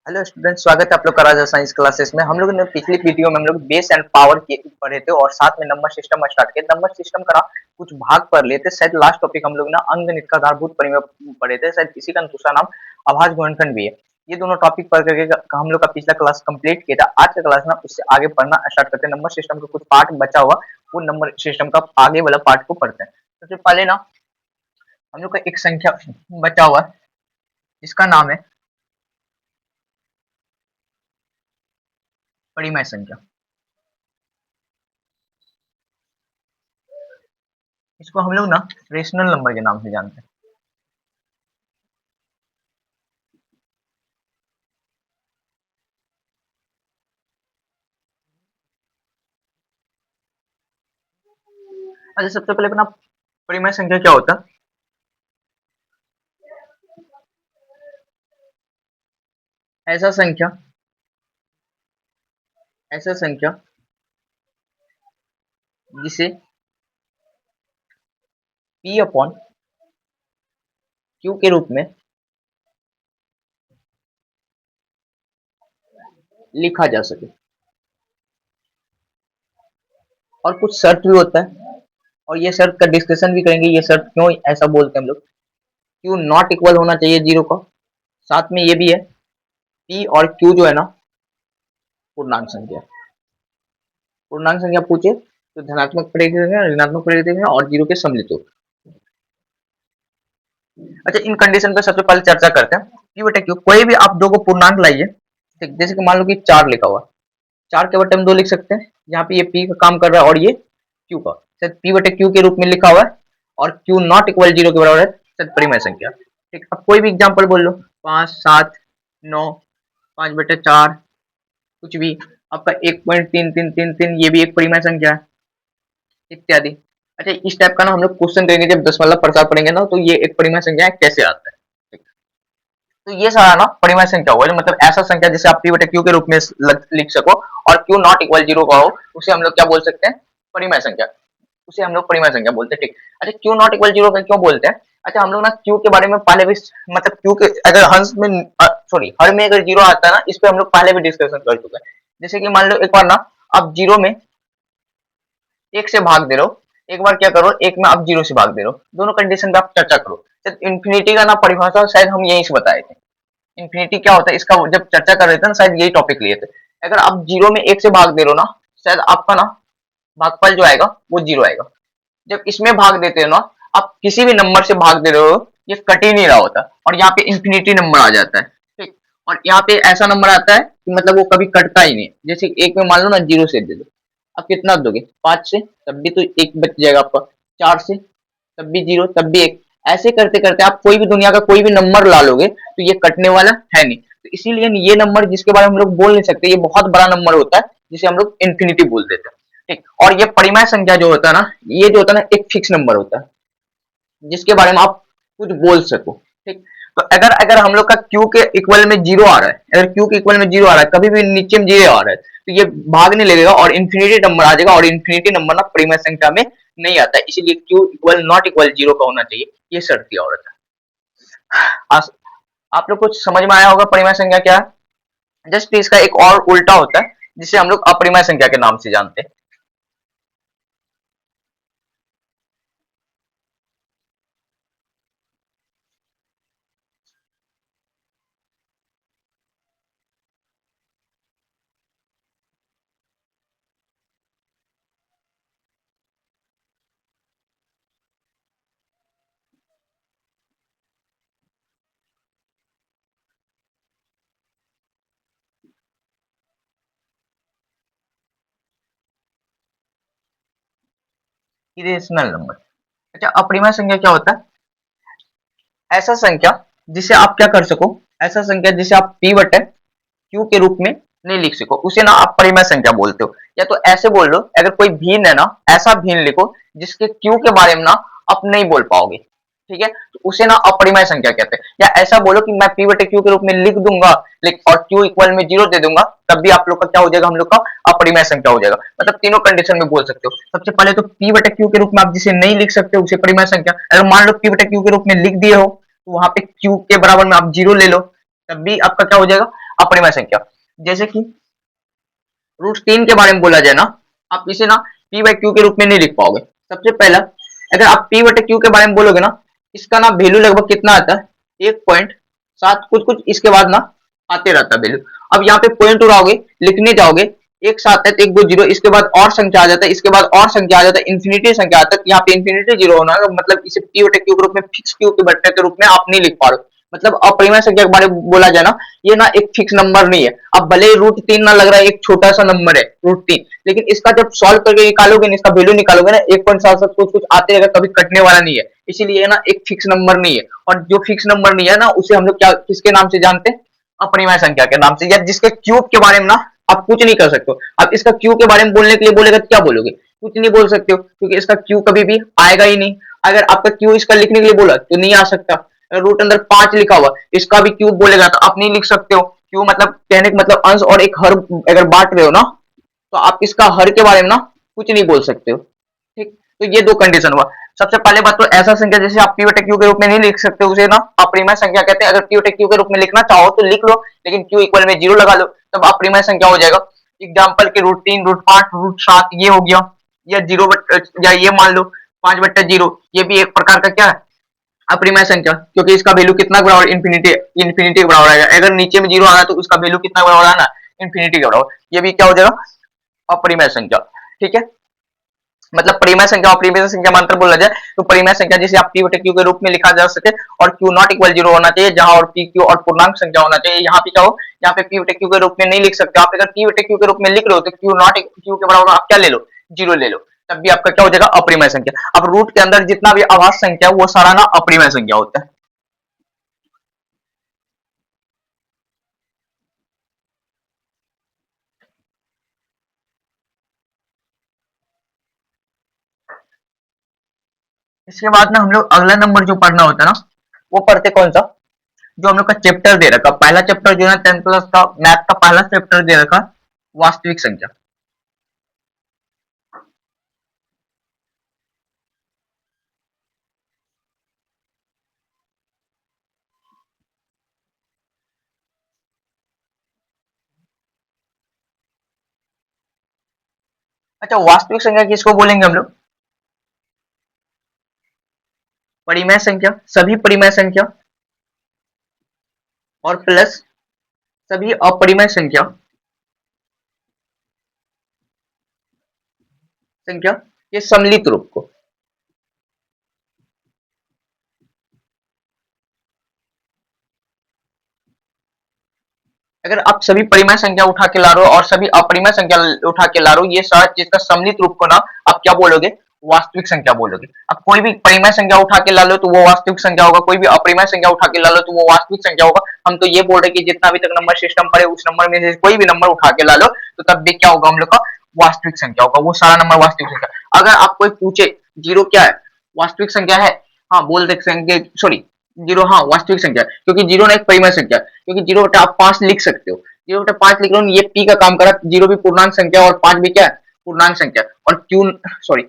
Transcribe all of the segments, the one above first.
Hello student, स्वागत है आप लोग का राजा साइंस क्लासेस में। हम लोग ने पिछली वीडियो में हम लोग बेस एंड पावर के पढ़े थे और साथ में नंबर सिस्टम स्टार्ट किया। नंबर सिस्टम का कुछ भाग पढ़ लिए थे। शायद लास्ट टॉपिक हम लोग ना अंकगणित का आधारभूत परिमेय पढ़े थे। शायद इसी का दूसरा नाम अभाज्य गुणनखंड भी है। ये दोनों टॉपिक पढ़ करके हम लोग का पिछला क्लास कंप्लीट किया था। आज का क्लास ना उससे आगे पढ़ना स्टार्ट करते हैं। नंबर सिस्टम का कुछ पार्ट बचा हुआ, वो नंबर सिस्टम का आगे वाला पार्ट को पढ़ते हैं। सबसे पहले ना हम लोग का एक संख्या बचा हुआ है, इसका नाम है परिमेय संख्या। इसको हम लोग ना रेशनल नंबर के नाम से जानते हैं। अच्छा, सबसे पहले अपना परिमेय संख्या क्या होता है? ऐसा संख्या ऐसा संख्या जिसे p अपॉन q के रूप में लिखा जा सके। और कुछ शर्त भी होता है, और ये शर्त का डिस्कशन भी करेंगे। ये शर्त क्यों ऐसा बोलते हैं हम लोग। q नॉट इक्वल होना चाहिए जीरो का। साथ में ये भी है, p और q जो है ना पूर्णांक संख्या। पूर्णांक संख्या पूछे तो धनात्मक पढ़ेंगे, ऋणात्मक पढ़ेंगे और जीरो के सम्मिलित हो। अच्छा, इन कंडीशन पे सबसे पहले चर्चा करते हैं। p बटे q, कोई भी आप दो को पूर्णांक लाइए। ठीक, जैसे कि मान लो कि 4 लिखा हुआ, 4 के बटे हम 2 लिख सकते हैं। यहाँ पे ये p का काम कर रहा है और ये q का, शायद p बटे q के रूप में लिखा हुआ है और q नॉट इक्वल जीरो के बराबर है, शायद परिमेय संख्या। ठीक, अब कोई भी एग्जांपल बोल लो, 5, 7, 9, 5 बटे 4, कुछ भी आपका 1.3333, ये भी एक परिमेय संख्या है, इत्यादि। अच्छा, इस टाइप का ना हम लोग क्वेश्चन करेंगे जब दशमलव प्रसार पढ़ेंगे ना, तो ये एक परिमेय संख्या है, कैसे आता है। ठीक। तो ये सारा ना परिमेय संख्या हुआ, मतलब ऐसा संख्या जिसे आप p बटे q के रूप में लिख सको और q नॉट इक्वल जीरो का हो, उसे हम लोग क्या बोल सकते हैं? परिमेय संख्या। उसे हम लोग परिमेय संख्या बोलते हैं। ठीक। अच्छा, q नॉट इक्वल जीरो का क्यों बोलते हैं? अच्छा, हम लोग ना q के बारे में पहले भी, मतलब q के अगर हंस में सॉरी हर में अगर जीरो आता है ना, इस पे हम लोग पहले भी डिस्कशन कर चुके हैं। जैसे कि मान लो एक बार ना आप जीरो में एक से भाग दे रहे हो, एक बार क्या करो, एक में आप जीरो से भाग दे रहे हो, दोनों कंडीशन पे आप चर्चा करो। इन्फिनिटी का ना परिभाषा शायद हम यहीं से बताए थे। इन्फिनिटी क्या होता है इसका जब चर्चा कर रहे थे ना, शायद यही टॉपिक लिए थे। अगर आप जीरो में एक से भाग दे रहे हो ना, शायद आपका ना भागफल जो आएगा वो जीरो आएगा। जब इसमें भाग देते हो ना, आप किसी भी नंबर से भाग दे रहे हो, ये कट ही नहीं रहा होता और यहाँ पे इन्फिनिटी नंबर आ जाता है। ठीक। और यहाँ पे ऐसा नंबर आता है कि मतलब वो कभी कटता ही नहीं। जैसे एक में मान लो ना जीरो से दे दो, आप कितना दोगे? 5 से, तब भी तो एक बच जाएगा आपका। 4 से, तब भी जीरो, तब भी एक। ऐसे करते करते आप कोई भी दुनिया का कोई भी नंबर ला लोगे तो ये कटने वाला है नहीं। तो इसीलिए ये नंबर जिसके बारे में हम लोग बोल नहीं सकते, ये बहुत बड़ा नंबर होता है जिसे हम लोग इन्फिनिटी बोल देते हैं। ठीक। और ये परिमेय संख्या जो होता है ना, ये जो होता है ना, एक फिक्स नंबर होता है जिसके बारे में आप कुछ बोल सको। ठीक। तो अगर अगर हम लोग का q के इक्वल में जीरो आ रहा है, अगर q के इक्वल में जीरो आ रहा है, कभी भी नीचे में जीरो आ रहा है, तो ये भाग नहीं लगेगा और इन्फिनिटी नंबर आ जाएगा। और इन्फिनिटी नंबर ना परिमेय संख्या में नहीं आता है, इसीलिए q equal not equal zero का होना चाहिए। ये शर्त दिया होता है। आप लोग कुछ समझ में आया होगा परिमेय संख्या क्या है। जस्ट इसका एक और उल्टा होता है जिसे हम लोग अपरिमेय संख्या के नाम से जानते हैं। Irrational number. अच्छा, अपरिमेय संख्या क्या होता है? ऐसा संख्या जिसे आप क्या कर सको, ऐसा संख्या जिसे आप p बटे q के रूप में नहीं लिख सको, उसे ना आप परिमेय संख्या बोलते हो। या तो ऐसे बोल लो, अगर कोई भिन्न है ना, ऐसा भिन्न लिखो जिसके q के बारे में ना आप नहीं बोल पाओगे। ठीक है, तो उसे ना अपरिमेय संख्या कहते हैं। या ऐसा बोलो कि मैं p बटे q के रूप में लिख दूंगा और q इक्वल में जीरो दे दूंगा, तब भी आप लोग का क्या हो जाएगा? हम लोग का अपरिमेय संख्या हो जाएगा। मतलब तीनों कंडीशन में बोल सकते हो। सबसे पहले तो p बटे q के रूप में आप जिसे नहीं लिख सकते उसे परिमेय संख्या। अगर मान लो p बटे q के रूप में लिख दिए हो, तो वहां पे q के बराबर में आप जीरो ले लो, तब भी आपका क्या हो जाएगा? अपरिमेय संख्या। जैसे कि √3 के बारे में बोला जाए ना, आप इसे ना p बाई क्यू के रूप में नहीं लिख पाओगे। सबसे पहला अगर आप p बटे क्यू के बारे में बोलोगे ना, इसका ना वैल्यू लगभग कितना आता है 1.7 कुछ कुछ इसके बाद ना आते रहता है वैल्यू। अब यहाँ पे पॉइंट उड़ाओगे, लिखने जाओगे, एक साथ है 1 2 0, इसके बाद और संख्या आ जाता है, इसके बाद और संख्या आ जाता है, इंफिनिटी संख्या आता है। यहाँ पे इंफिनिटी जीरो होना है, मतलब इसे p बटे क्यू के रूप में फिक्स क्यू के बट्टे के रूप में आप नहीं लिख पा रहे हो। मतलब अपरिमेय संख्या के बारे में बोला जाए ना, ये ना एक फिक्स नंबर नहीं है। अब भले ही √3 ना लग रहा है एक छोटा सा नंबर है √3, लेकिन इसका जब सॉल्व करके निकालोगे ना, इसका वैल्यू निकालोगे ना 1.77 कुछ कुछ आते रहेगा, कभी कटने वाला नहीं है। इसीलिए ये ना एक फिक्स नंबर नहीं है। और जो फिक्स नंबर नहीं है ना, उसे हम लोग क्या किसके नाम से जानते हैं? अपरिमेय संख्या के नाम से। या जिसके क्यूब के बारे में ना आप कुछ नहीं कर सकते हो। अब इसका क्यू के बारे में बोलने के लिए बोलेगा तो क्या बोलोगे? कुछ नहीं बोल सकते हो, क्योंकि इसका क्यू कभी भी आएगा ही नहीं। अगर आपका क्यू इसका लिखने के लिए बोला तो नहीं आ सकता। रूट अंदर 5 लिखा हुआ, इसका भी क्यूब बोलेगा तो आप नहीं लिख सकते हो। क्यू मतलब कहने का मतलब अंश और एक हर अगर बांट रहे हो ना, तो आप इसका हर के बारे में ना कुछ नहीं बोल सकते हो। ठीक, तो ये दो कंडीशन हुआ। सबसे पहले बात तो ऐसा संख्या जैसे आप p बटे क्यू के रूप में नहीं लिख सकते, उसे ना अपरिमेय संख्या कहते हैं। अगर p बटे क्यू के रूप में लिखना चाहो तो लिख लो, लेकिन q इक्वल में 0 लगा लो, तब अपरिमेय संख्या हो जाएगा। एग्जाम्पल के √3 √5 √7 ये हो गया, या 0 या ये मान लो 5 बट्टा 0, ये भी एक प्रकार का क्या है? अपरिमेय संख्या, क्योंकि इसका वैल्यू कितना के बराबर? इंफिनिटी, इंफिनिटी के बराबर आएगा। अगर नीचे में 0 आ रहा तो उसका वैल्यू कितना के बराबर आना? इंफिनिटी के बराबर। ये भी क्या हो जाएगा? अपरिमेय संख्या। ठीक है, मतलब परिमेय संख्या और अपरिमेय संख्या में अंतर बोला जाए तो परिमेय संख्या जिसे आप p बटे q के रूप में लिखा जा सके, और q नॉट इक्वल 0 होना चाहिए, जहां और p q और पूर्णांक संख्या होना चाहिए। यहाँ पे क्या हो, यहाँ पे p बटे q के रूप में नहीं लिख सकते। आप अगर p बटे q के रूप में लिख रहे हो तो q नॉट q के बराबर आप क्या ले लो? 0 ले लो, तब भी आपका क्या हो जाएगा? अपरिमेय संख्या। अब रूट के अंदर जितना भी अभाज्य संख्या वो सारा ना अपरिमेय संख्या होता है। इसके बाद ना हम लोग अगला नंबर जो पढ़ना होता है ना, वो पढ़ते कौन सा? जो हम लोग का चैप्टर दे रखा, पहला चैप्टर जो है 10 प्लस का मैथ का पहला चैप्टर दे रखा, वास्तविक संख्या। अच्छा, वास्तविक संख्या किसको बोलेंगे हम लोग? परिमेय संख्या, सभी परिमेय संख्या और प्लस सभी अपरिमेय संख्या संख्या के सम्मिलित रूप को। अगर आप सभी परिमेय संख्या उठा के ला रहे हो और सभी अपरिमेय संख्या उठा के ला रहे हो, ये सारा चीज का सम्मिलित रूप को ना आप क्या बोलोगे? वास्तविक संख्या बोलोगे। अब कोई भी परिमेय संख्या उठा के ला लो तो वो वास्तविक संख्या होगा, कोई भी अपरिमेय संख्या उठा के ला लो तो वो वास्तविक संख्या होगा। हम तो ये बोल रहे कि जितना भी तक नंबर सिस्टम पड़े उस नंबर में से कोई भी नंबर उठा के ला लो तो तब भी क्या होगा? हम लोग का वास्तविक संख्या होगा, वो सारा नंबर वास्तविक संख्या। अगर आप कोई पूछे जीरो क्या है? वास्तविक संख्या है, हाँ बोल देंगे, सॉरी जीरो हाँ वास्तविक संख्या है, क्योंकि जीरो ना एक परिमेय संख्या है। क्योंकि जीरो बटा आप 5 लिख सकते हो, 0/5 लिख रहा हूँ, ये p का काम करा। 0 भी पूर्णांक संख्या और 5 भी क्या है? पूर्णांक संख्या। और q सॉरी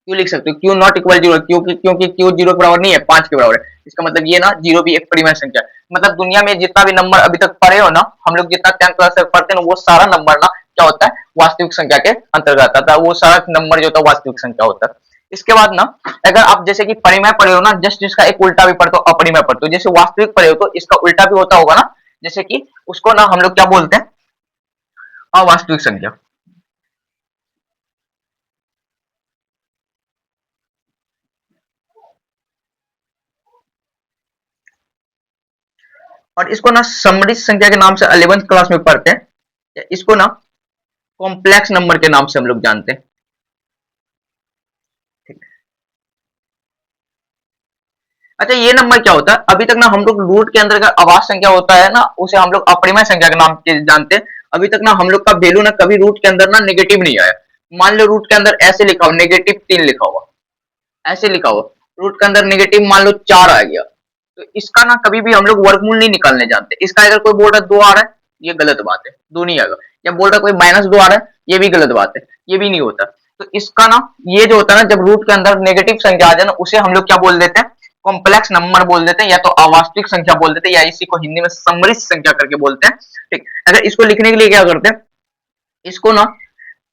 q लिख सकते हो, q नॉट इक्वल 0, क्योंकि q 0 के बराबर नहीं है, 5 के बराबर है। इसका मतलब ये ना 0 भी एक परिमेय संख्या है। मतलब दुनिया में जितना भी नंबर अभी तक पढ़े हो ना, हम लोग जितना 10 क्लास तक पढ़ते हैं वो सारा नंबर ना क्या होता है? वास्तविक संख्या के अंतर्गत आता है। वो सारा नंबर जो होता है वास्तविक संख्या होता है। इसके बाद ना अगर आप जैसे कि परिमेय पढ़े हो ना, जस्ट इसका एक उल्टा भी पढ़ते हो, अपरिमेय पढ़ते हो। जैसे वास्तविक पढ़े हो तो इसका उल्टा भी होता होगा ना, जैसे कि उसको ना हम लोग क्या बोलते हैं? अवास्तविक संख्या। और इसको ना समरित संख्या के नाम से 11th क्लास में पढ़ते हैं। इसको ना कॉम्प्लेक्स नंबर के नाम से हम लोग जानते हैं। ठीक। अच्छा, ये नंबर क्या होता है? अभी तक ना हम लोग रूट के अंदर का अभाज्य संख्या होता है ना, उसे हम लोग अपरिमेय संख्या के नाम से जानते हैं। अभी तक ना हम लोग का वैल्यू ना कभी रूट के अंदर ना नेगेटिव नहीं आया। मान लो रूट के अंदर ऐसे लिखा हो, -3 लिखा हुआ, ऐसे लिखा हुआ, रूट के अंदर नेगेटिव मान लो 4 आ गया, तो इसका ना कभी भी हम लोग वर्गमूल नहीं निकालने जानते। इसका अगर कोई बोल रहा है 2 आ रहा है, ये गलत बात है, 2 नहीं आएगा। या बोल रहा है कोई -2 आ रहा है, ये भी गलत बात है, ये भी नहीं होता। तो इसका ना ये जो होता है ना, जब रूट के अंदर नेगेटिव संख्या आ जाए ना, उसे हम लोग क्या बोल देते हैं? कॉम्प्लेक्स नंबर बोल देते हैं, या तो अवास्तविक संख्या बोल देते हैं, या इसी को हिंदी में समरित संख्या करके बोलते हैं। ठीक, अगर इसको लिखने के लिए क्या करते हैं, इसको ना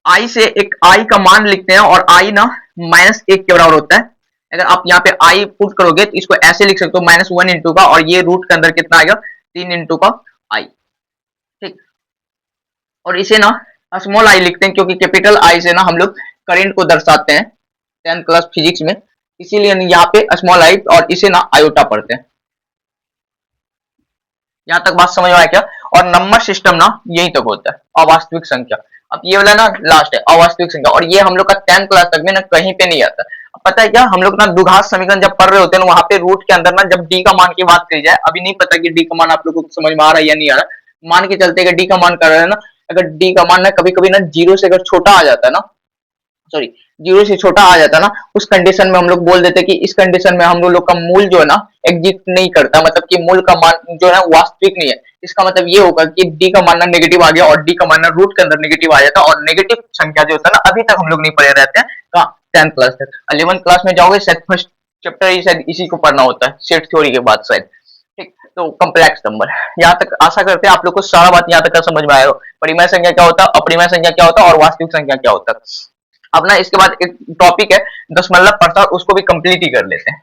आई से एक आई का मान लिखते हैं, और आई ना -1 के बराबर होता है। अगर आप यहाँ पे आई पुट करोगे तो इसको ऐसे लिख सकते हो -1 इंटू का, और ये रूट के अंदर कितना आएगा 3 इंटू का आई। ठीक, और इसे ना स्मॉल आई लिखते हैं, क्योंकि कैपिटल आई से ना हम लोग करंट को दर्शाते हैं 10th क्लास फिजिक्स में, इसीलिए यहाँ पे स्मॉल आई और इसे ना आयोटा पढ़ते हैं। यहाँ तक बात समझ में आया क्या? और नंबर सिस्टम ना यही तक होता है, अवास्तविक संख्या। अब ये वाला ना लास्ट है अवास्तविक संख्या, और ये हम लोग का 10th क्लास तक में ना कहीं पे नहीं आता। अब पता है क्या, हम लोग ना द्विघात समीकरण जब पढ़ रहे होते हैं ना, वहां पे रूट के अंदर ना जब डी का मान की बात करी जाए, अभी नहीं पता कि डी का मान आप लोग को समझ में आ रहा है या नहीं आ रहा, मान के चलते डी का मान कर रहे हैं ना, अगर डी का मान ना कभी कभी ना 0 से अगर छोटा आ जाता है ना, सॉरी 0 से छोटा आ जाता है ना, उस कंडीशन में हम लोग बोल देते कि इस कंडीशन में हम लोग का मूल जो है ना एग्जिस्ट नहीं करता, मतलब कि मूल का मान जो है वास्तविक नहीं है। इसका मतलब ये होगा कि डी का मान नेगेटिव आ गया, और डी का मान रूट के अंदर नेगेटिव आ जाता है, और नेगेटिव संख्या जो होता है ना अभी तक हम लोग नहीं पढ़े रहते हैं कहाँ 10th क्लास तक। 11th क्लास में जाओगे शायद फर्स्ट चैप्टर ही शायद इसी को पढ़ना होता है सेट थ्योरी के बाद शायद। ठीक, तो कॉम्प्लेक्स नंबर यहाँ तक आशा करते हैं आप लोग को सारा बात यहाँ तक समझ में आएगा। परिमेय संख्या क्या होता है, अपरिमेय संख्या क्या होता है, और वास्तविक संख्या क्या होता है। अब ना इसके बाद एक टॉपिक है दशमलव प्रसार, उसको भी कंप्लीट ही कर लेते हैं।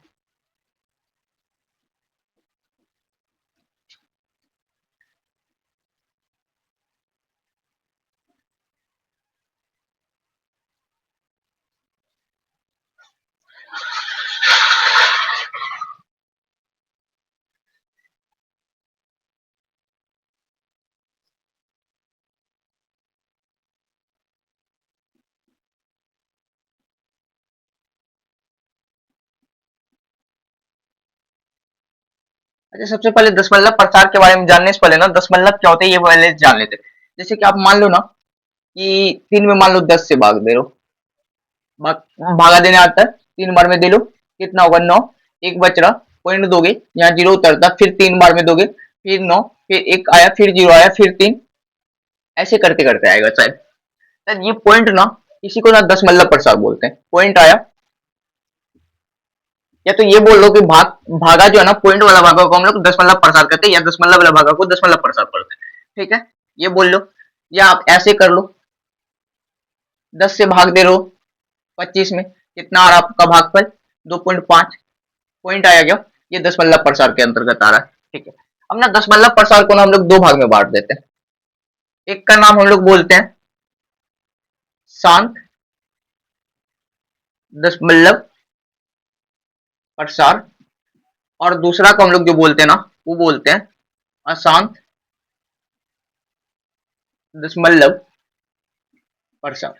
अच्छा, सबसे पहले दशमलव प्रसार के बारे में जानने से पहले ना दशमलव क्या होता है ये पहले जान लेते हैं। जैसे कि आप मान लो ना कि 3 में मान लो 10 से भाग दे रहे हो, भागा देने आता है, 3 बार में दे लो कितना होगा 9, एक बच रहा, पॉइंट दोगे यहाँ 0 उतरता, फिर 3 बार में दोगे, फिर 9, फिर 1 आया, फिर 0 आया, फिर 3, ऐसे करते करते आएगा शायद। ये पॉइंट ना इसी को ना दशमलव प्रसार बोलते हैं। पॉइंट आया, या तो ये बोल लो कि भागा जो है ना पॉइंट वाला भागा को हम लोग दशमलव प्रसार करते हैं, या दशमलव वाला भागा को दशमलव प्रसार करते हैं। ठीक है, ये बोल लो, या आप ऐसे कर लो 10 से भाग दे रहे हो 25 में, कितना आ रहा आपका भागफल 2.5, पॉइंट आया क्या, ये दशमलव प्रसार के अंतर्गत आ रहा है। ठीक है, अब ना दशमलव प्रसार को ना हम लोग 2 भाग में बांट देते हैं। एक का नाम हम लोग बोलते हैं शांत दशमलव प्रसार, और दूसरा को हम लोग जो बोलते हैं ना वो बोलते हैं अशांत दशमलव प्रसार।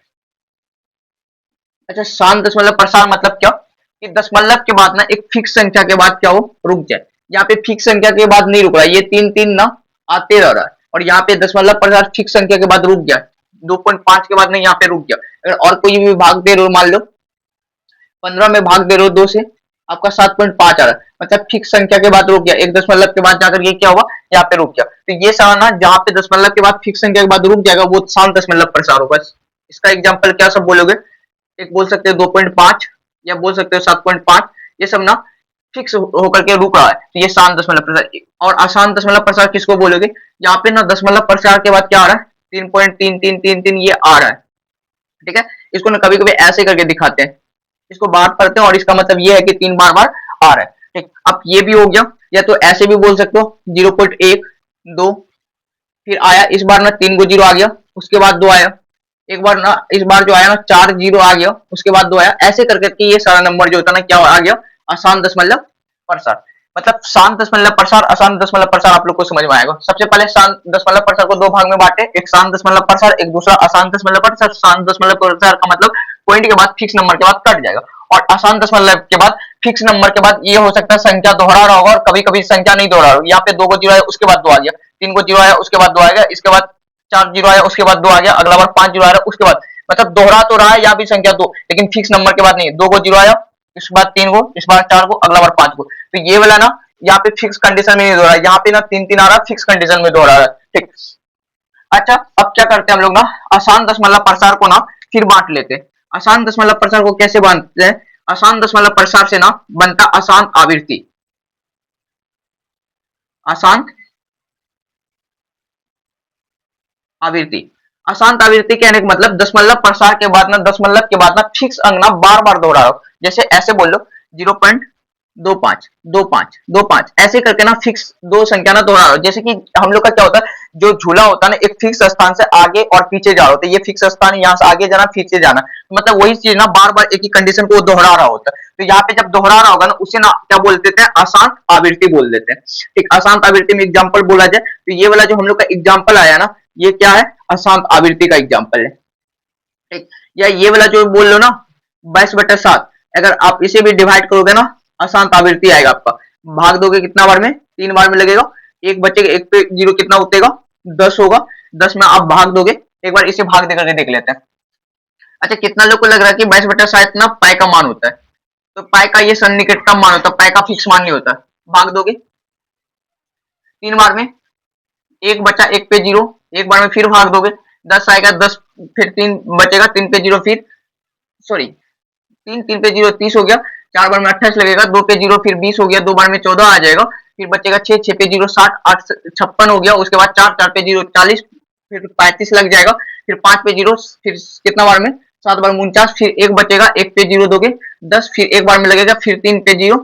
अच्छा, शांत दशमलव प्रसार मतलब क्या, कि दशमलव के बाद ना एक फिक्स संख्या के बाद क्या हो रुक जाए। यहाँ पे फिक्स संख्या के बाद नहीं रुक रहा है, ये 3 ना आते रह रहा है, और यहाँ पे दशमलव प्रसार फिक्स संख्या के बाद रुक गया, 2.5 के बाद नहीं यहाँ पे रुक गया। अगर और कोई भी भाग दे रहे हो, मान लो 15 में भाग दे रहे हो 2 से, आपका 7.5 आ रहा है, मतलब फिक्स संख्या के बाद रुक गया, एक दशमलव के बाद जाकर ये क्या हुआ यहाँ पे रुक गया। तो ये सारा ना जहाँ पे दशमलव के बाद फिक्स संख्या के बाद रुक जाएगा वो शांत दशमलव प्रसार होगा। इसका एग्जाम्पल क्या सब बोलोगे, एक बोल सकते हो 2.5, या बोल सकते हो 7.5, ये सब ना फिक्स होकर के रुक रहा है, तो ये शांत दशमलव प्रसार। और अशांत दशमलव प्रसार किसको बोलोगे, यहाँ पे ना दशमलव प्रसार के बाद क्या आ रहा है 3.3333 ये आ रहा है। ठीक है, इसको ना कभी कभी ऐसे करके दिखाते हैं, इसको बार पढ़ते हैं, और इसका मतलब ये है कि 3 बार बार आ रहा है। ठीक, अब ये भी हो गया, या तो ऐसे भी बोल सकते हो 0.1 2, फिर आया इस बार ना 3 को 0 आ गया, उसके बाद 2 आया, एक बार ना इस बार जो आया ना 4 0 आ गया, उसके बाद 2 आया, ऐसे कर करके ये सारा नंबर जो होता है ना क्या आ गया अशांत दशमलव प्रसार। मतलब शांत दशमलव प्रसार अशांत दशमलव प्रसार आप लोग को समझ में आएगा। सबसे पहले शांत दशमलव प्रसार को 2 भाग में बांटे, एक शांत दशमलव प्रसार, एक दूसरा अशांत दशमलव प्रसार। शांत दशमलव प्रसार का मतलब पॉइंट के बाद फिक्स नंबर के बाद कट जाएगा, और अशांत दशमलव के बाद फिक्स नंबर के बाद ये हो सकता है संख्या दोहरा रहा होगा, और कभी कभी संख्या नहीं दोहरा रहा। यहाँ पे 2 को 0 आया उसके बाद 2 आ गया, 3 को 0 आया उसके बाद 2 आ गया, इसके बाद 4 0 आया उसके बाद 2 आ गया, अगला बार 5 0 आ रहा उसके बाद, मतलब दोहरा तो रहा है यहाँ भी संख्या 2, लेकिन फिक्स नंबर के बाद नहीं। 2 को 0 आया, इस बार 3 को, इस बार 4 को, अगला बार 5 को, तो ये वाला ना यहाँ पे फिक्स कंडीशन में नहीं दोहरा, यहाँ पे ना 3 3 आ रहा है, फिक्स कंडीशन में दोहरा रहा है। ठीक, अच्छा अब क्या करते हैं हम लोग ना अशांत दशमलव प्रसार को ना फिर बांट लेते हैं। अशांत दशमलव प्रसार को कैसे बांटते हैं, अशांत दशमलव प्रसार से ना बनता अशांत आवृत्ति। अशांत आवृत्ति, अशांत आवृत्ति कहने का मतलब दशमलव प्रसार के बाद ना, दशमलव के बाद ना फिक्स अंक ना बार बार दोहरा रहा हो। जैसे ऐसे बोल लो 0.25 25 25 ऐसे करके ना फिक्स दो संख्या ना दोहरा रहा हो। जैसे कि हम लोग का क्या होता है, जो झूला होता है ना, एक फिक्स स्थान से आगे और पीछे जा रहा होता है, ये फिक्स स्थान यहाँ से आगे जाना पीछे जाना, मतलब वही चीज ना बार बार एक ही कंडीशन को दोहरा रहा होता है। तो यहाँ पे जब दोहरा रहा होगा ना, उसे ना क्या बोल देते हैं, अशांत आवृत्ति बोल देते हैं। एक अशांत आवृत्ति में एग्जाम्पल बोला जाए तो ये वाला जो हम लोग का एग्जाम्पल आया ना, ये क्या है, अशांत आवृत्ति का एग्जाम्पल है। ठीक, या ये वाला जो बोल लो ना 22/7, अगर आप इसे भी डिवाइड करोगे ना, अशांत आवृत्ति आएगा आपका। भाग दोगे कितना बार में, 3 बार में लगेगा, एक बचेगा, एक पे जीरो कितना उठेगा, 10 होगा, 10 में आप भाग दोगे। एक बार इसे भाग देकर के देख लेते हैं। अच्छा, कितना लोग को लग रहा है कि 22/7 ना पाई का मान होता है, तो पाई का ये सन्निकटतम मान होता है, पाई का फिक्स मान नहीं होता। भाग दोगे 3 बार में, एक बचा, एक पे जीरो, एक बार में फिर भाग दोगे, 10 आएगा, 10 फिर 3 बचेगा, 3 पे जीरो, फिर सॉरी 3 पे जीरो 30 हो गया, 4 बार में 28 लगेगा, 2 पे जीरो फिर 20 हो गया, 2 बार में 14 आ जाएगा, फिर बचेगा 6, 6 पे जीरो 60, 8 56 हो गया, उसके बाद 4, 4 पे जीरो 40, फिर 35 लग जाएगा, फिर 5 पे जीरो, फिर कितना बार में, 7 बार में 49, फिर एक बचेगा, एक पे जीरो दोगे 10, फिर एक बार में लगेगा, फिर 3 पे जीरो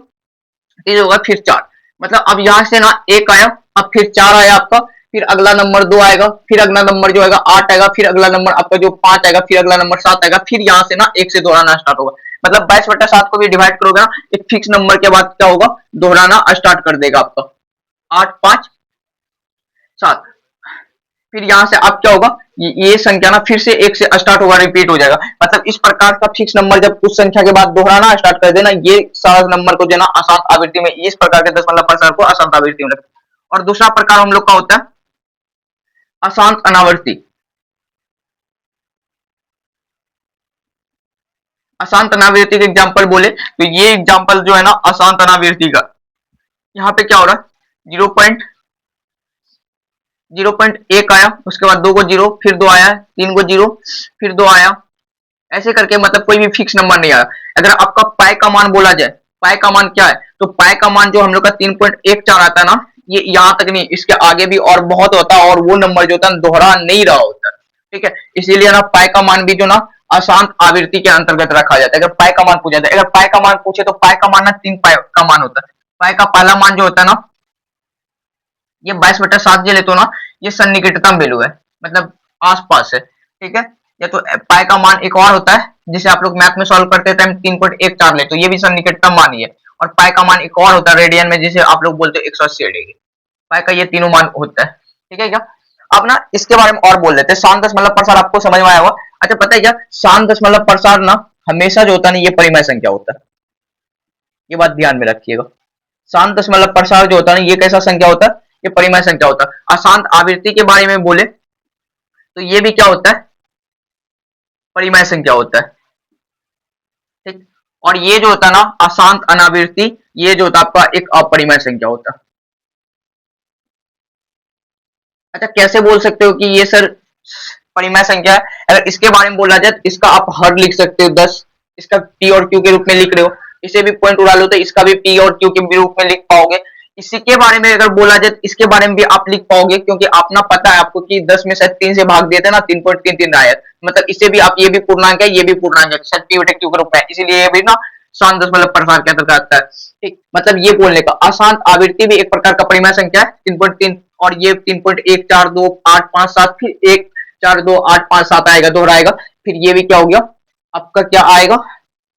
3 होगा, फिर 4, मतलब अब यहाँ से ना एक आया, अब फिर 4 आया आपका, फिर अगला नंबर 2 आएगा, फिर अगला नंबर जो आएगा 8 आएगा, फिर अगला नंबर आपका जो 5 आएगा, फिर अगला नंबर 7 आएगा, फिर यहाँ से ना 1 से दोहराना स्टार्ट होगा। मतलब 22/7 को भी डिवाइड करोगे ना, एक फिक्स नंबर के बाद क्या होगा, दोहराना स्टार्ट कर देगा आपका, 8 5 7, फिर यहाँ से अब क्या होगा, ये संख्या ना फिर से 1 से स्टार्ट होगा, रिपीट हो जाएगा। मतलब इस प्रकार का फिक्स नंबर जब उस संख्या के बाद दोहराना स्टार्ट कर देना, ये सारा नंबर को जो ना अशांत आवृत्ति में, इस प्रकार के दशमलव प्रसार को अशांत आवृत्ति में रखते हैं। और दूसरा प्रकार हम लोग का होता है अशांत अनावर्ती। अशांत अनावृत्ति के एग्जाम्पल बोले तो ये एग्जाम्पल जो है ना अशांत अनावृत्ति का, यहाँ पे क्या हो रहा है, 0.1 आया, उसके बाद 2 को जीरो, फिर 2 आया, 3 को जीरो, फिर 2 आया, ऐसे करके मतलब कोई भी फिक्स नंबर नहीं आया। अगर आपका पाई का मान बोला जाए, पाई का मान क्या है, तो पाई का मान जो हम लोग का 3.14 आता है ना, ये यहाँ तक नहीं, इसके आगे भी और बहुत होता है, और वो नंबर जो होता है दोहरा नहीं रहा होता। ठीक है, इसीलिए ना पाई का मान भी जो ना अशांत आवृत्ति के अंतर्गत रखा जाता है। अगर पाई का मान पूछा जाए, अगर पाई का मान पूछे तो पाई का मान ना 3 पाई का मान होता है। पाई का पहला मान जो होता है ना, ये 22/7 जो लेते हो ना, ये सन्निकटतम वैल्यू है, मतलब आसपास है। ठीक है, या तो पाई का मान एक और होता है जिसे आप लोग मैथ में सॉल्व करते टाइम 3.14 लेते हो, ये भी सन्निकटतम मान ही है। और पाई का मान एक और होता है रेडियन में, जिसे आप लोग बोलते हो 180°। पाई का ये तीनों मान होता है। ठीक है क्या, अब ना इसके बारे में और बोल लेते हैं। शांत दशमलव प्रसार आपको समझ में आया होगा। अच्छा, पता है क्या, शांत दशमलव प्रसार ना हमेशा जो होता है ना, ये परिमेय संख्या होता है, ये बात ध्यान में रखिएगा। शांत दशमलव प्रसार जो होता है ना, ये कैसा संख्या होता है, ये परिमेय संख्या होता है। अशांत आवृत्ति के बारे में बोले तो ये भी क्या होता है, परिमेय संख्या होता है। ठीक, और ये जो होता है ना अशांत अनावृत्ति, ये जो होता है आपका एक अपरिमेय संख्या होता है। अच्छा, कैसे बोल सकते हो कि ये सर परिमेय संख्या है, अगर इसके बारे में बोला जाए तो इसका आप हर लिख सकते हो 10, इसका पी और क्यू के रूप में लिख रहे हो, इसे भी पॉइंट उड़ा लो तो इसका भी पी और क्यू के रूप में लिख पाओगे। इसी के बारे में अगर बोला जाए तो इसके बारे में भी आप लिख पाओगे, क्योंकि अपना पता है आपको कि 10 में शायद 3 से भाग देते हैं ना, 3.33 आया, मतलब इसे भी आप, ये भी पूर्णांक है, ये भी पूर्णांक है, शायद पी बटे क्यू के रूप में, इसीलिए ये भी ना शांत दशमलव प्रसार के अंतर्गत आता है। ठीक, मतलब ये बोलने का अशांत आवृत्ति भी एक प्रकार का परिमेय संख्या है 3.3, और ये 3.1428557, फिर 1428557 आएगा, दोहराएगा, फिर ये भी क्या हो गया आपका, क्या आएगा,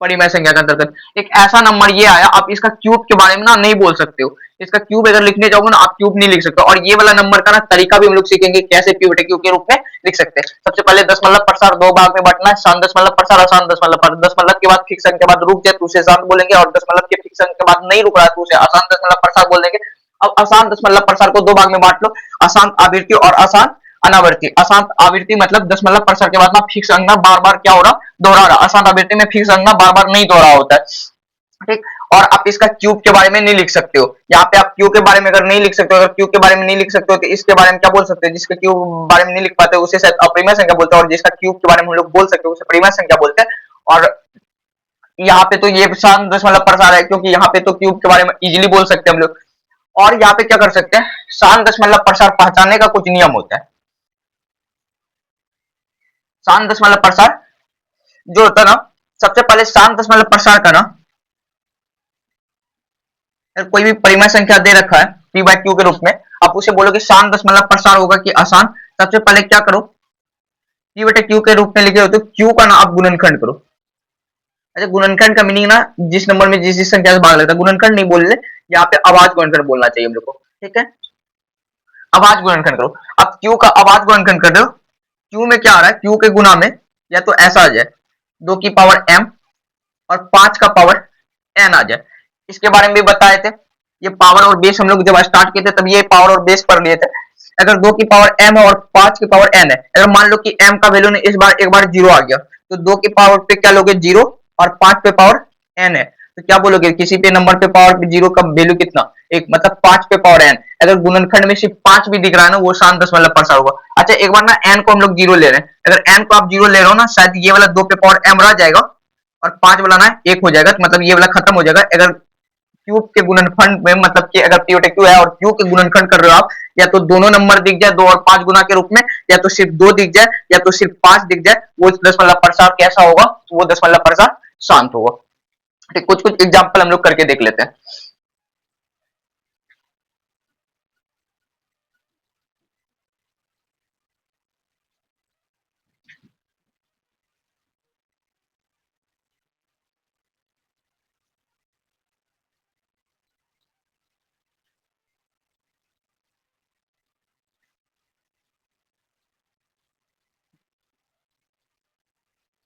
परिमेय संख्या के अंतर्गत। एक ऐसा नंबर ये आया, आप इसका क्यूब के बारे में ना नहीं बोल सकते हो, इसका क्यूब अगर लिखने जाओगे ना, आप क्यूब नहीं लिख सकते। और ये वाला नंबर का ना तरीका भी हम लोग सीखेंगे, कैसे पी बटे क्यू के रूप में लिख सकते हैं। सबसे पहले दशमलव प्रसार दो भाग में बांटना है, शांत दशमलव प्रसार, अशांत दशमलव प्रसार। दशमलव के बाद फिक्स अंक के बाद रुक जाए तो उसे शांत बोलेंगे, और दशमलव के फिक्स अंक के बाद नहीं रुक रहा है तो उसे अशांत दशमलव प्रसार बोल देंगे। अब अशांत दशमलव प्रसार को दो भाग में बांट लो, अशांत आवृत्ति और अशांत अनावृत्ति। अशांत आवृत्ति मतलब दशमलव प्रसार के बाद ना फिक्स अंक ना बार बार क्या हो रहा, दोहरा रहा। अशांत आवृत्ति में फिक्स अंक ना बार बार नहीं दोहरा होता है। ठीक, और आप इसका क्यूब के बारे में नहीं लिख सकते हो, यहाँ पे आप क्यूब के बारे में अगर नहीं लिख सकते हो, अगर क्यूब के बारे में नहीं लिख सकते हो तो इसके बारे में क्या बोल सकते हैं, जिसके क्यूब बारे में नहीं लिख पाते उसे शायद अपरिमेय संख्या बोलते हैं, और जिसका क्यूब के बारे में हम लोग बोल सकते हैं उसे परिमेय संख्या बोलते हैं। और यहाँ पे तो ये शांत दशमलव प्रसार है, क्योंकि यहाँ पे तो क्यूब के बारे में इजीली बोल सकते हैं हम लोग। और यहाँ पे क्या कर सकते हैं, शांत दशमलव प्रसार पहचानने का कुछ नियम होता है। शांत दशमलव प्रसार जो होता है ना, सबसे पहले शांत दशमलव प्रसार का ना, कोई भी परिमेय संख्या दे रखा है पी बाय क्यू के रूप में, आप उसे बोलो कि शांत दशमलव प्रसार होगा कि आसान। सबसे पहले क्या करो, पी बटे क्यू के रूप में लिखे हो तो क्यू का ना आप गुणनखंड करो। अच्छा, गुणनखंड का मीनिंग ना, जिस नंबर में जिस संख्या से भाग लगता है, गुणनखंड नहीं बोल ले, यहाँ पे आवाज गुणनखंड बोलना चाहिए हम लोग को, ठीक है। आवाज गुणनखंड करो। अब क्यू का आवाज गुणनखंड कर दो। क्यू में क्या आ रहा है, क्यू के गुना में या तो ऐसा आ जाए 2 की पावर m और 5 का पावर n आ जाए। इसके बारे में भी बताए थे, ये पावर और बेस हम लोग जब स्टार्ट किए थे तब ये पावर और बेस पढ़ लिए थे। अगर 2 की पावर m है और 5 की पावर n है, अगर मान लो कि m का वैल्यू ने इस बार एक बार 0 आ गया, तो 2 की पावर पे क्या लोगे 0 और 5 पे पावर n है, तो क्या बोलोगे, किसी पे नंबर पे पावर 0 का वैल्यू कितना, एक, मतलब 5 पे पावर n। अगर गुणनखंड में सिर्फ 5 भी दिख रहा है ना, वो शांत दशमलव प्रसार होगा। अच्छा, एक बार ना n को हम लोग 0 ले रहे हैं, अगर n को आप 0 ले रहे हो ना, शायद ये वाला 2 पे पावर m रह जाएगा और 5 वाला ना 1 हो जाएगा, तो मतलब ये वाला खत्म हो जाएगा। अगर क्यूब के गुणनखंड में, मतलब कि अगर पी बटे क्यू है और क्यू के गुणनखंड कर रहे हो आप, या तो दोनों नंबर दिख जाए 2 और 5 गुना के रूप में, या तो सिर्फ 2 दिख जाए, या तो सिर्फ 5 दिख जाए, वो दशमलव प्रसार कैसा होगा, वो दशमलव प्रसार शांत होगा। ठीक, कुछ कुछ एग्जाम्पल हम लोग करके देख लेते हैं।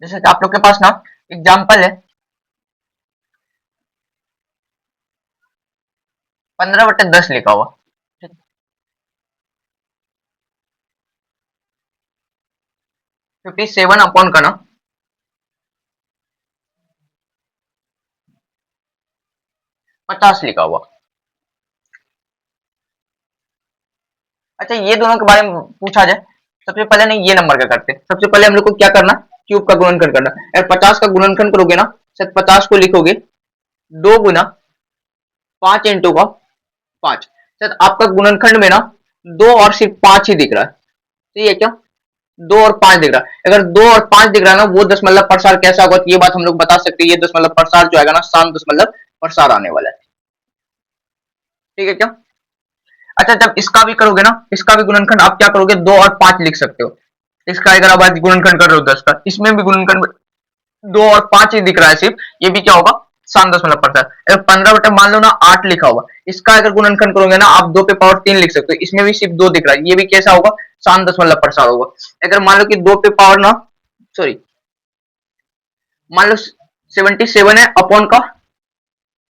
जैसे कि आप लोग के पास ना एग्जाम्पल है 15/10 लिखा हुआ, 57 अपॉन का ना 50 लिखा हुआ। अच्छा, ये दोनों के बारे में पूछा जाए, सबसे पहले नहीं ये नंबर का करते, सबसे पहले हम लोग को क्या करना, क्यूब का गुणनखंड करना। अगर 50 का गुणनखंड करोगे ना, शायद 50 को लिखोगे 2 गुना 5 इंटू का 5, शायद आपका गुणनखंड में ना 2 और सिर्फ 5 ही दिख रहा है, सही है क्या, 2 और 5 दिख रहा है। अगर 2 और 5 दिख रहा है ना, वो दशमलव प्रसार कैसा होगा, तो ये बात हम लोग बता सकते हैं, ये दशमलव प्रसार जो आएगा ना, शांत दशमलव प्रसार आने वाला है, ठीक है क्या। अच्छा, जब इसका भी करोगे ना, इसका भी गुणनखंड आप क्या करोगे, 2 और 5 लिख सकते हो। इसका अगर आप आज गुणनखंड कर रहे हो 10 का, इसमें भी गुणनखंड 2 और 5 ही दिख रहा है सिर्फ, ये भी क्या होगा, शांत दशमलव प्रसार। अगर 15 बटे मान लो ना 8 लिखा हुआ, इसका अगर गुणनखंड करोगे ना आप 2 पे पावर 3 लिख सकते हो, इसमें भी सिर्फ 2 दिख रहा है, ये भी कैसा होगा, शांत दशमलव प्रसार होगा। अगर मान लो कि 2 पे पावर ना, सॉरी, मान लो 77 है अपॉन का,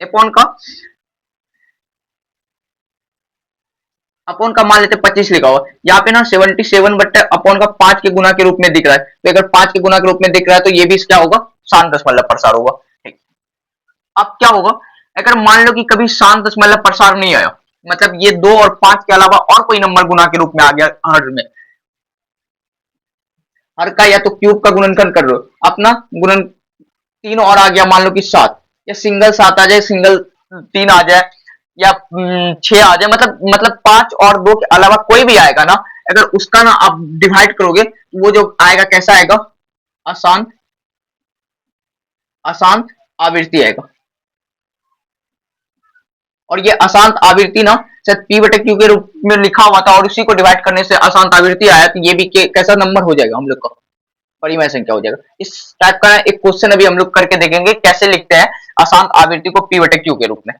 अपॉन का, अपॉन का मान लेते 25 लिखा हुआ, यहाँ पे ना 77 बट्टे अपॉन का 5 के गुना के रूप में दिख रहा है, तो अगर 5 के गुना के रूप में दिख रहा है तो ये भी क्या होगा, शांत दशमलव प्रसार होगा। ठीक, अब क्या होगा, अगर मान लो कि कभी शांत दशमलव प्रसार नहीं आया, मतलब ये 2 और 5 के अलावा और कोई नंबर गुना के रूप में आ गया हर में, हर का या तो क्यूब का गुणनखंड कर लो अपना गुणन, 3 और आ गया, मान लो कि 7, या सिंगल 7 आ जाए, सिंगल 3 आ जाए, या 6 आ जाए, मतलब 5 और 2 के अलावा कोई भी आएगा ना, अगर उसका ना आप डिवाइड करोगे तो वो जो आएगा कैसा आएगा, अशांत, अशांत आवृत्ति आएगा। और ये अशांत आवृत्ति ना शायद पी बटे क्यू के रूप में लिखा हुआ था, और उसी को डिवाइड करने से अशांत आवृत्ति आया, तो ये भी कैसा नंबर हो जाएगा हम लोग का, परिमेय संख्या हो जाएगा। इस टाइप का एक क्वेश्चन अभी हम लोग करके देखेंगे, कैसे लिखते हैं अशांत आवृत्ति को पी बटे क्यू के रूप में।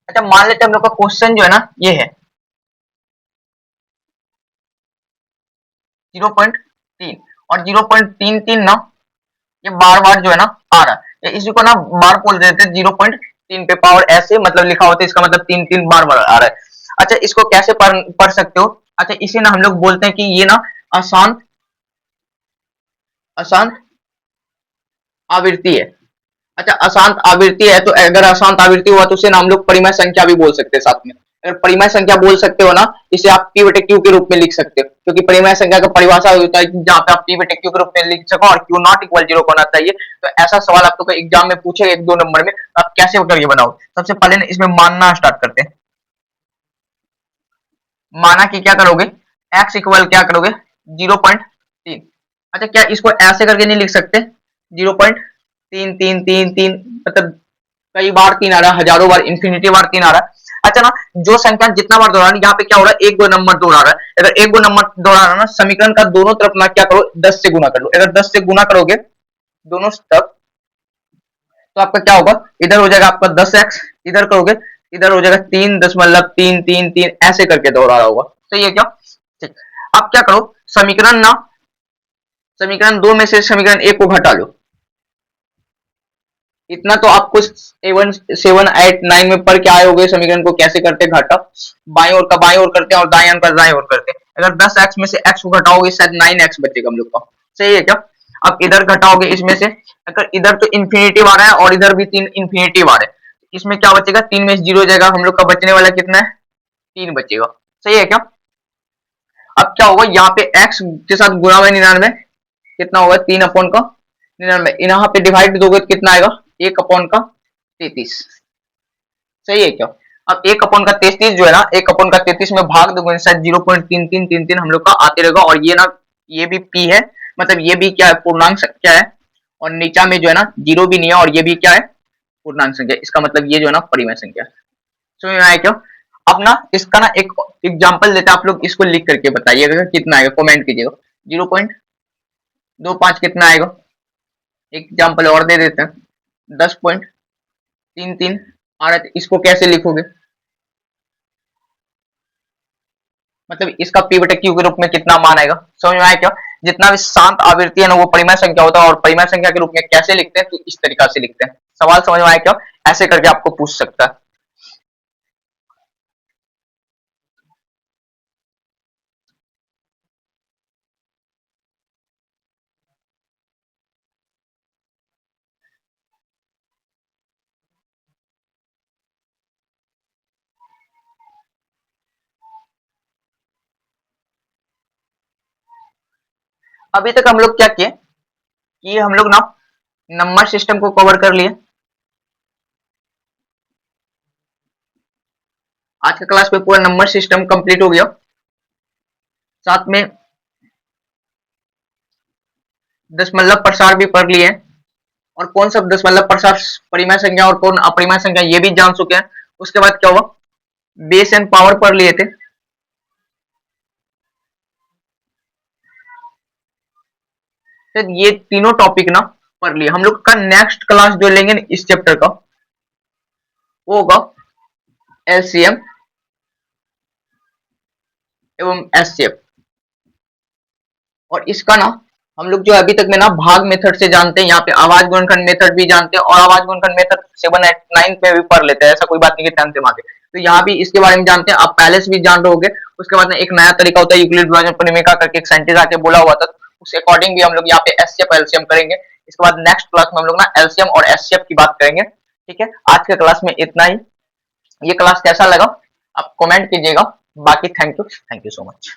अच्छा, मान लेते हैं हम लोग का क्वेश्चन जो है ना ये है 0.3, और 0.33 ना ये बार बार जो है ना आ रहा है, इसी को ना बार बोल देते हैं 0.3 पे पावर ऐसे, मतलब लिखा होता है, इसका मतलब 3 3 बार बार आ रहा है। अच्छा, इसको कैसे पढ़ सकते हो, अच्छा इसे ना हम लोग बोलते हैं कि ये ना अशांत, अशांत आवृत्ति है। अच्छा, अशांत आवृत्ति है तो अगर अशांत आवृत्ति हुआ तो उसे ना हम लोग परिमेय संख्या भी बोल सकते हैं साथ में। अगर परिमेय संख्या बोल सकते हो ना, इसे आप p बटे q के रूप में लिख सकते हो, क्योंकि परिमेय संख्या का परिभाषा होता है कि जहाँ पे आप p बटे q के रूप में लिख सको और q नॉट इक्वल 0 होना चाहिए। तो ऐसा सवाल आपको एग्जाम में पूछेगा 1-2 नंबर में, तो आप कैसे करके बनाओ। सबसे पहले ना इसमें मानना स्टार्ट करते हैं। माना कि क्या करोगे, x इक्वल क्या करोगे 0.3। अच्छा, क्या इसको ऐसे करके नहीं लिख सकते 0.3333, मतलब कई बार 3 आ रहा है, हजारों बार, इन्फिनिटी बार 3 आ रहा है। अच्छा ना, जो संख्या जितना बार दोहरा यहाँ पे क्या हो रहा है, एक दो नंबर दोहरा रहा है। अगर एक दो नंबर दोहरा रहा है ना, समीकरण का दोनों तरफ ना क्या करो 10 से गुना कर लो। अगर 10 से गुना करोगे दोनों तरफ तो आपका क्या होगा, इधर हो जाएगा आपका 10x, इधर करोगे इधर हो जाएगा 3.333, ऐसे करके दोहरा रहा होगा। सही है क्या? ठीक। अब क्या करो, समीकरण ना, समीकरण 2 में से समीकरण 1 को घटा लो। इतना तो आपको 7, 8, 9 में पढ़ के आए होगे समीकरण को कैसे करते घटा। बाई ओर का बाई ओर करते हैं और दाएं ओर का दाएं ओर करते हैं। अगर 10x में से x को घटाओगे शायद 9x बचेगा हम लोग का। सही है क्या? अब इधर घटाओगे इसमें से, अगर इधर तो इन्फिनिटी आ रहा है और इधर भी 3 इन्फिनिटी आ रहा है, इसमें क्या बचेगा, 3 में से 0 जाएगा, हम लोग का बचने वाला कितना है 3 बचेगा। सही है क्या? अब क्या होगा, यहाँ पे x के साथ गुणा में 99, कितना होगा 3/99, यहाँ पे डिवाइड दोगे तो कितना आएगा 1/33। सही है क्या? अब 1/33 जो है ना, 1/33 में भाग दोगे शायद 0.3333 हम लोग का आते रहेगा। और ये ना, ये भी p है, मतलब ये भी क्या है, पूर्णांक संख्या है। और नीचा में जो है ना जीरो भी नहीं है, और ये भी क्या है, पूर्णांक संख्या। इसका मतलब ये जो है ना परिमेय संख्या। समझ में आया क्या? अब ना इसका ना एक एग्जाम्पल देते हैं, आप लोग इसको लिख करके बताइएगा कितना आएगा, कमेंट कीजिएगा। 0.25 कितना आएगा, एग्जाम्पल और दे देते हैं। 10.33 आ रहा है, इसको कैसे लिखोगे, मतलब इसका p बटे q के रूप में कितना मान आएगा। समझ में आया क्या? जितना भी शांत आवृत्ति है ना वो परिमेय संख्या होता है, और परिमेय संख्या के रूप में कैसे लिखते हैं, तो इस तरीका से लिखते हैं। सवाल समझ में आया क्या? ऐसे करके आपको पूछ सकता है। अभी तक हम लोग क्या किए कि हम लोग ना नंबर सिस्टम को कवर कर लिए। आज का क्लास में पूरा नंबर सिस्टम कंप्लीट हो गया। साथ में दशमलव प्रसार भी पढ़ लिए, और कौन सा दशमलव प्रसार परिमेय संख्या और कौन अपरिमेय संख्या ये भी जान चुके हैं। उसके बाद क्या हुआ, बेस एंड पावर पढ़ लिए थे। तो ये तीनों टॉपिक ना पढ़ लिए। हम लोग का नेक्स्ट क्लास जो लेंगे इस चैप्टर का, वो होगा एलसीएम एवं एचसीएफ। और इसका ना हम लोग जो अभी तक में ना भाग मेथड से जानते हैं, यहाँ पे आवाज गुणनखंड मेथड भी जानते हैं, और आवाज गुणनखंड मेथड 7, 8, 9 में भी पढ़ लेते हैं, ऐसा कोई बात नहीं कि 10th में आगे। तो यहाँ भी इसके बारे में जानते हैं, आप पहले से भी जान रहे होगे। उसके बाद में एक नया तरीका होता है यूक्लिड विभाजन परिमेय करके, एक साइंटिस्ट आके बोला हुआ था, उस अकॉर्डिंग भी हम लोग यहाँ पे एचसीएफ एलसीएम करेंगे। इसके बाद नेक्स्ट क्लास में हम लोग ना एलसीएम और एचसीएफ की बात करेंगे। ठीक है, आज के क्लास में इतना ही। ये क्लास कैसा लगा आप कमेंट कीजिएगा। बाकी थैंक यू सो मच।